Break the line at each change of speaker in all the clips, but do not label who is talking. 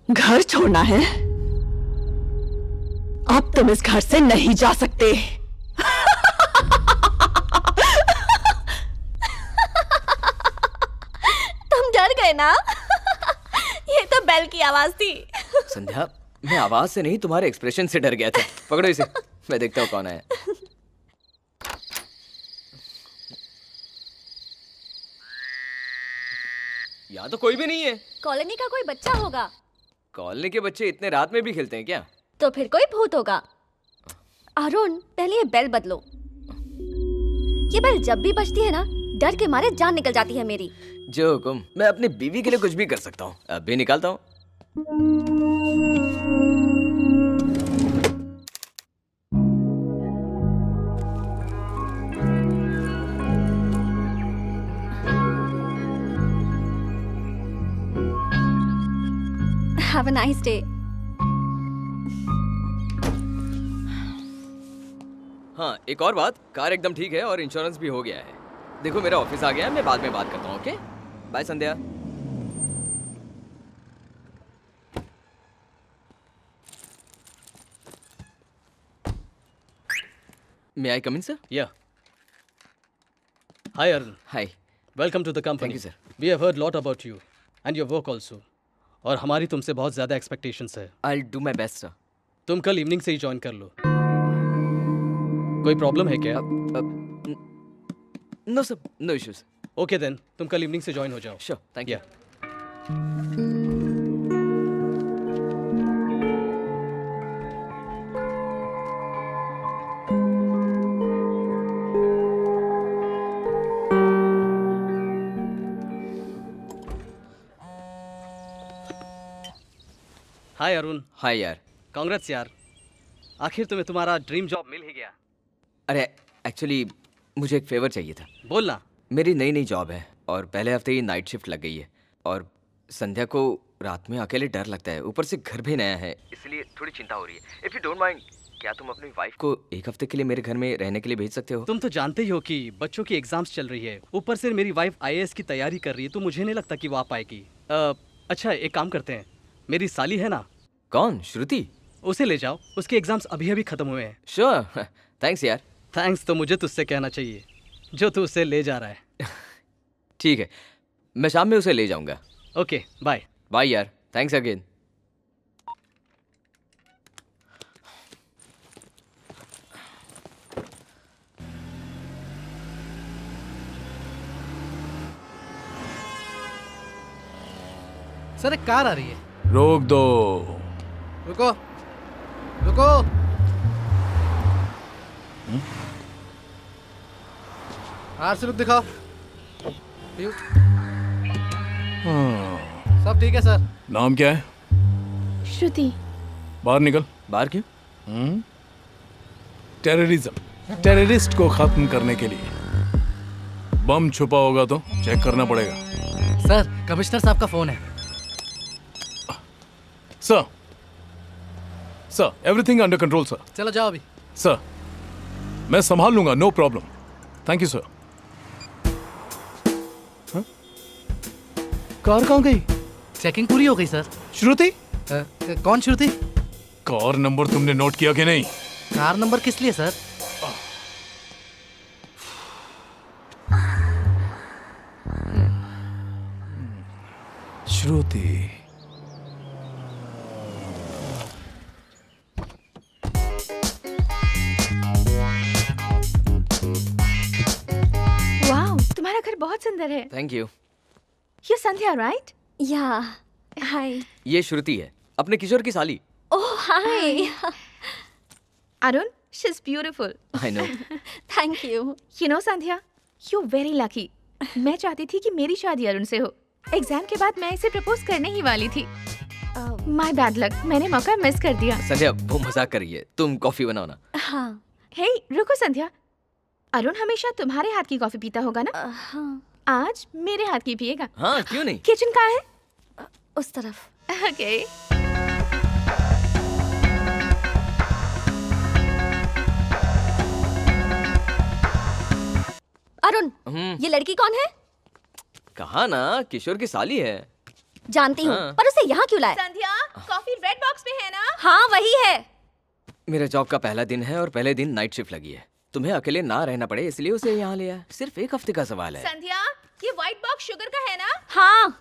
घर छोड़ना है? अब तुम इस घर से नहीं जा सकते।
तुम डर गए ना? ये तो बेल की आवाज थी।
संध्या, मैं आवाज से नहीं तुम्हारे एक्सप्रेशन से डर गया था। पकड़ो इसे, मैं देखता हूँ कौन है। यहाँ तो कोई भी नहीं है।
कॉलोनी का कोई बच्चा होगा।
कॉलोनी के बच्चे इतने रात में भी खेलते हैं क्या?
तो फिर कोई भूत होगा। अरुण, पहले ये बेल बदलो। ये बेल जब भी बजती है ना, डर के मारे जान निकल जाती है मेरी।
जो हुकुम, मैं अपनी बीवी के लिए कुछ भी कर सकता हूँ। अब भी निकालता हूँ।
Have a nice day.
हाँ, एक और बात, कार एकदम ठीक है और इंश्योरेंस भी हो गया है। देखो मेरा ऑफिस आ गया है, मैं बाद में बात करता हूँ। Okay, bye Sandhya. May I come in, sir?
Yeah. Hi, Arun.
Hi.
Welcome to the company.
Thank you, sir.
We have heard lot about you and your work also. और हमारी तुमसे बहुत ज़्यादा एक्सपेक्टेशंस है।
I'll do my best, sir.
तुम कल evening से ही join कर लो। कोई प्रॉब्लम है क्या?
No, sir. No issues.
Okay then, तुम कल इवनिंग से ज्वाइन हो जाओ।
Sure. Thank you.
हाय अरुण।
हाय यार।
कांग्रेट्स यार, आखिर तुम्हें तुम्हारा ड्रीम जॉब मिल ही गया।
अरे एक्चुअली मुझे एक फेवर चाहिए था।
बोलना।
मेरी नई जॉब है और पहले हफ्ते ही नाइट शिफ्ट लग गई है और संध्या को रात में अकेले डर लगता है, ऊपर से घर भी नया है, इसलिए थोड़ी चिंता हो रही है। इफ यू डोंट माइंड, क्या तुम अपनी वाइफ को एक हफ्ते के लिए मेरे घर में रहने के लिए भेज सकते हो?
तुम तो जानते ही हो कि बच्चों की एग्जाम्स चल रही है, ऊपर से मेरी वाइफ IAS की तैयारी कर रही है, तो मुझे नहीं लगता कि वो आ पाएगी। अच्छा एक काम करते हैं, मेरी साली है ना।
कौन? श्रुति?
उसे ले जाओ, उसके एग्जाम्स अभी अभी खत्म हुए हैं।
श्योर। थैंक्स यार।
थैंक्स तो मुझे तुझसे कहना चाहिए, जो तू उसे ले जा रहा है।
ठीक है, मैं शाम में उसे ले जाऊंगा।
Okay bye.
बाय यार, थैंक्स अगेन।
सर एक कार आ रही है।
रोक दो।
रुको रुको। आरसी लुक दिखाओ। सब ठीक है सर।
नाम क्या है?
श्रुति।
बाहर निकल।
बाहर क्यों?
टेररिज्म, टेररिस्ट को खत्म करने के लिए। बम छुपा होगा तो चेक करना पड़ेगा।
सर कमिश्नर साहब का फोन है।
Sir, sir everything under control sir.
चलो जाओ अभी।
सर मैं संभाल लूंगा, no problem. Thank you sir. Car कहाँ गई?
चेकिंग पूरी हो गई सर।
श्रुति?
कौन श्रुति?
कार नंबर तुमने नोट किया कि नहीं?
कार नंबर किस लिए सर?
श्रुति।
वाओ, तुम्हारा घर बहुत सुंदर है।
Thank you.
You Sandhya right? या हाय।
ये श्रुति है, अपने किशोर की साली।
ओह हाय।
Arun, she's beautiful.
I know.
Thank you.
You know, Sandhya, you're very lucky. मैं चाहती थी कि मेरी शादी अरुण से हो। एग्जाम के बाद मैं इसे प्रपोज करने ही वाली थी। My bad luck, मैंने मौका मिस कर दिया।
संध्या वो मजाक कर रही है, तुम कॉफी बनाओ ना।
हाँ।
Hey, रुको संध्या। अरुण हमेशा तुम्हारे हाथ की कॉफी पीता होगा ना?
हाँ।
आज मेरे हाथ की पिएगा।
हाँ क्यों नहीं।
किचन कहाँ है?
उस तरफ।
Okay.
अरुण, ये लड़की कौन है?
कहा ना, किशोर की साली है।
जानती हूँ,
हाँ।
पर उसे यहाँ क्यों लाए?
संध्या,
हाँ वही है।
मेरे जॉब का पहला दिन है और पहले दिन नाइट शिफ्ट लगी है। तुम्हें अकेले ना रहना पड़े इसलिए उसे यहाँ लिया। सिर्फ 1 हफ्ते का सवाल है।
संध्या, ये व्हाइट बॉक्स शुगर का है ना?
हाँ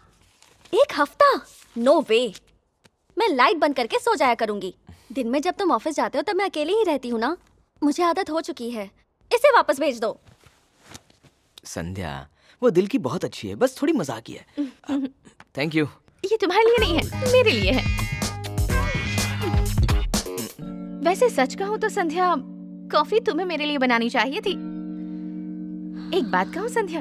1 हफ्ता? नो वे। मैं लाइट बंद करके सो जाया करूंगी। दिन में जब तुम ऑफिस जाते हो तब मैं अकेली ही रहती हूँ ना, मुझे आदत हो चुकी है। इसे वापस भेज दो।
संध्या वो दिल की बहुत अच्छी है, बस थोड़ी मजाकी है। Thank you.
ये तुम्हारे लिए नहीं है, मेरे लिए है। वैसे सच कहूँ तो संध्या, कॉफी तुम्हें मेरे लिए बनानी चाहिए थी। एक बात कहूँ संध्या,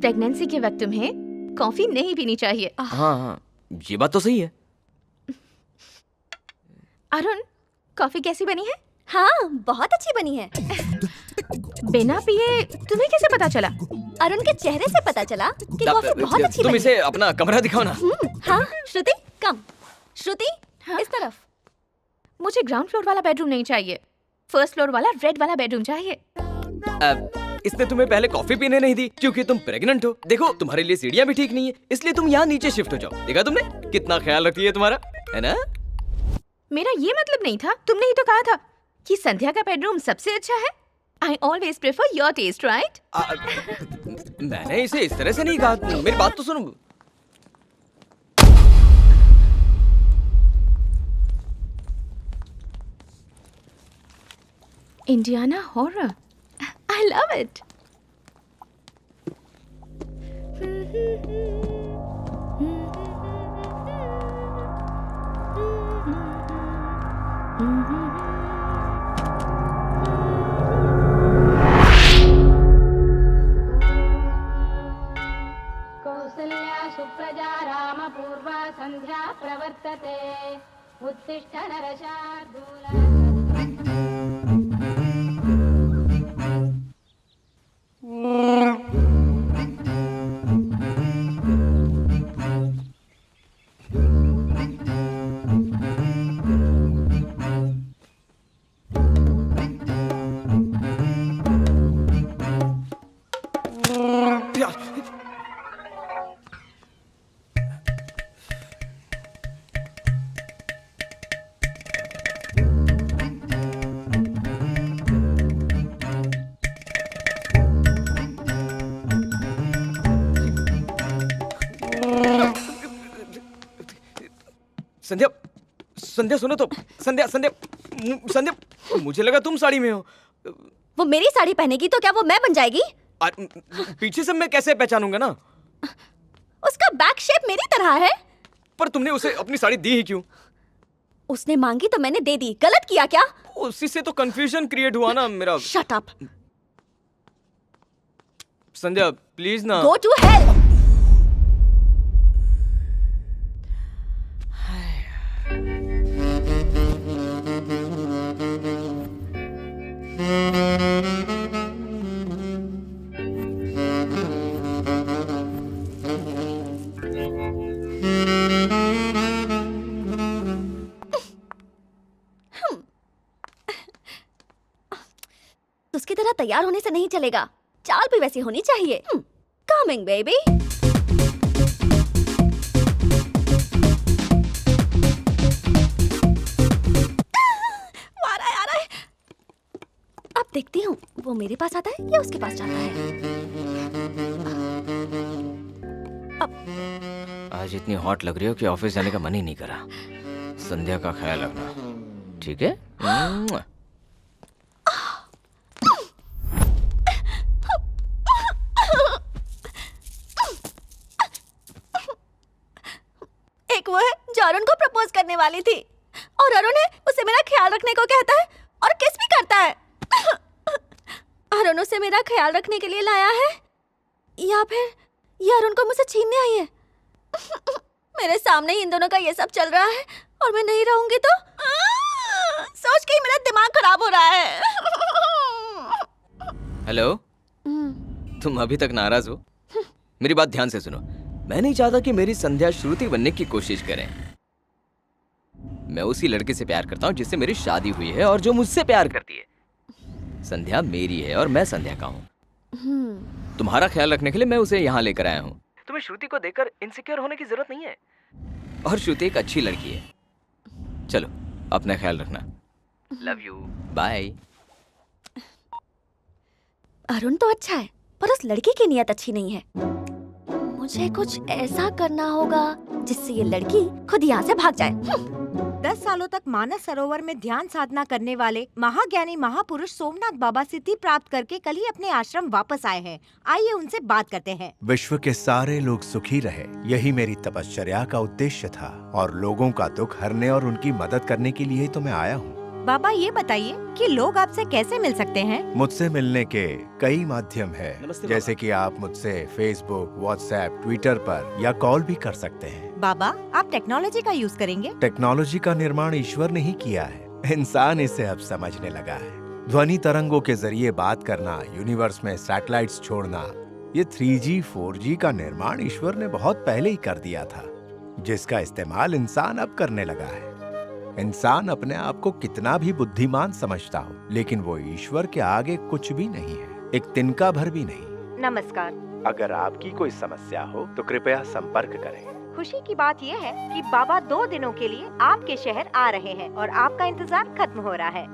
प्रेगनेंसी के वक्त तुम्हें कॉफी नहीं पीनी चाहिए।
हाँ, ये बात तो सही है।
अरुण, कॉफी कैसी बनी है?
हाँ बहुत अच्छी बनी है।
बिना पिए तुम्हें कैसे पता चला?
अरुण के चेहरे से पता चला कि कॉफी बहुत अच्छी
तुम
बनी
इसे अपना कमरा दिखाओ ना।
हाँ श्रुति कम। श्रुति
हाँ?
इस तरफ।
मुझे ग्राउंड फ्लोर वाला बेडरूम नहीं चाहिए, फर्स्ट फ्लोर वाला रेड वाला बेडरूम चाहिए।
इसने तुम्हें पहले कॉफी पीने नहीं दी क्योंकि तुम प्रेग्नेंट हो। देखो तुम्हारे लिए सीढ़ियाँ भी ठीक नहीं है, इसलिए तुम यहाँ नीचे शिफ्ट हो जाओ। देखा तुमने कितना ख्याल रखती है तुम्हारा, है ना?
मेरा ये मतलब नहीं था, तुमने ही तो कहा था कि संध्या का बेडरूम सबसे अच्छा है। I always prefer your taste, right?
मैंने इसे इस तरह से नहीं कहा, मेरी बात तो सुनो।
Indiana horror, I love it.
Kausalya सुप्रजा रामपूर्वा सन्ध्या प्रवर्तते उत्तिष्ठ नरशार्दूल।
संध्या, संध्या सुनो तो। संध्या, संध्या, संध्या, मुझे लगा तुम साड़ी में हो।
वो मेरी साड़ी पहनेगी तो क्या वो मैं बन जाएगी?
पीछे से मैं कैसे पहचानूंगा ना?
उसका बैक शेप मेरी तरह है।
पर तुमने उसे अपनी साड़ी दी ही क्यों?
उसने मांगी तो मैंने दे दी। गलत किया क्या?
उसी से तो कंफ्यूजन क्रिएट हुआ ना मेरा।
Shut up.
संध्या प्लीज ना।
Go to hell. उसकी तरह तैयार होने से नहीं चलेगा, चाल भी वैसी होनी चाहिए। Coming baby. आ रहा है। अब देखती हूँ वो मेरे पास आता है या उसके पास जाता है।
आज इतनी हॉट लग रही हो कि ऑफिस जाने का मन ही नहीं करा। संध्या का ख्याल रखना, ठीक है?
एक वो है जो अरुण को प्रपोज करने वाली थी, और अरुण है उसे मेरा ख्याल रखने को कहता है और किस भी करता है। अरुण उसे मेरा ख्याल रखने के लिए लाया है या फिर ये अरुण को मुझसे छीनने आई है? मेरे सामने ही इन दोनों का ये सब चल रहा है और मैं नहीं रहूंगी तो सोच के ही मेरा दिमाग खराब हो रहा है।
हेलो, तुम अभी तक नाराज हो? मेरी बात ध्यान से सुनो। मैं नहीं चाहता कि मेरी संध्या श्रुति बनने की कोशिश करें। मैं उसी लड़के से प्यार करता हूँ जिससे मेरी शादी हुई है और जो मुझसे प्यार करती है। संध्या मेरी है और मैं संध्या का हूँ। तुम्हारा ख्याल रखने के लिए मैं उसे यहाँ लेकर आया हूँ। तुम्हें श्रुति को देखकर इनसिक्योर होने की जरूरत नहीं है। और श्रुति एक अच्छी लड़की है। चलो अपना ख्याल रखना। Love you, bye.
अरुण तो अच्छा है, पर उस लड़की की नीयत अच्छी नहीं है। मुझे कुछ ऐसा करना होगा जिससे ये लड़की खुद यहाँ से भाग जाए।
10 सालों तक मानस सरोवर में ध्यान साधना करने वाले महाज्ञानी महापुरुष सोमनाथ बाबा सिद्धि प्राप्त करके कल ही अपने आश्रम वापस आए हैं। आइए उनसे बात करते हैं।
विश्व के सारे लोग सुखी रहे, यही मेरी तपश्चर्या का उद्देश्य था और लोगों का दुख हरने और उनकी मदद करने के लिए तो मैं आया हूँ।
बाबा ये बताइए कि लोग आपसे कैसे मिल सकते हैं?
मुझसे मिलने के कई माध्यम है,
नमस्ते
जैसे कि आप मुझसे फेसबुक, व्हाट्सएप, ट्विटर पर या कॉल भी कर सकते हैं।
बाबा आप टेक्नोलॉजी का यूज करेंगे?
टेक्नोलॉजी का निर्माण ईश्वर ने ही किया है, इंसान इसे अब समझने लगा है। ध्वनि तरंगों के जरिए बात करना, यूनिवर्स में सैटेलाइट्स छोड़ना, ये 3G, 4G का निर्माण ईश्वर ने बहुत पहले ही कर दिया था, जिसका इस्तेमाल इंसान अब करने लगा है। इंसान अपने आप को कितना भी बुद्धिमान समझता हो, लेकिन वो ईश्वर के आगे कुछ भी नहीं है, एक तिनका भर भी नहीं।
नमस्कार।
अगर आपकी कोई समस्या हो तो कृपया संपर्क करें।
खुशी की बात यह है कि बाबा 2 दिनों के लिए आपके शहर आ रहे हैं और आपका इंतजार खत्म हो रहा है।